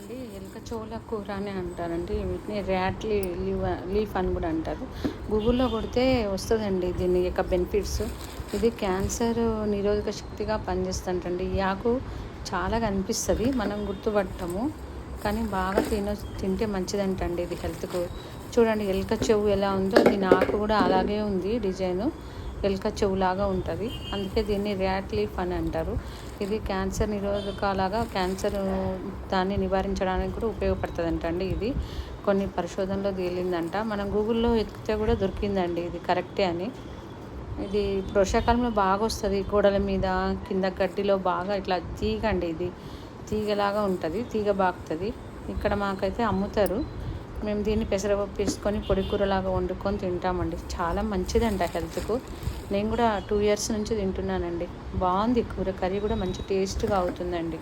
అండి ఎలకచోల కూర అని అంటారండి. వీటిని లీఫ్ అని కూడా అంటారు. గూగుల్లో కొడితే వస్తుందండి దీని యొక్క బెనిఫిట్స్. ఇది క్యాన్సర్ నిరోధక శక్తిగా పనిచేస్తుంటండి. ఈ ఆకు చాలా కనిపిస్తుంది, మనం గుర్తుపట్టము, కానీ బాగా తింటే మంచిదంటండి ఇది హెల్త్కు. చూడండి ఎలక చెవు ఎలా ఉందో, దీని ఆకు కూడా అలాగే ఉంది, డిజైను ఎలక చెవులాగా ఉంటుంది. అందుకే దీన్ని ర్యాట్ లీఫ్ అని అంటారు. ఇది క్యాన్సర్ నిరోధకలాగా క్యాన్సర్ దాన్ని నివారించడానికి కూడా ఉపయోగపడుతుందంట అండి. ఇది కొన్ని పరిశోధనలో తేలిందంట. మనం గూగుల్లో ఎతికితే కూడా దొరికిందండి ఇది కరెక్టే అని. ఇది వర్షాకాలంలో బాగా వస్తుంది, గోడల మీద కింద గడ్డిలో బాగా ఇట్లా తీగ అండి, ఇది తీగలాగా ఉంటుంది, తీగ బాగుతుంది. ఇక్కడ మాకైతే అమ్ముతారు. మేము దీన్ని పెసరపప్పు వేసుకొని పొడి కూరలాగా వండుకొని తింటామండి. చాలా మంచిదంట హెల్త్కు. నేను కూడా 2 years నుంచి తింటున్నానండి. బాగుంది కూర, కర్రీ కూడా మంచి టేస్ట్గా అవుతుందండి.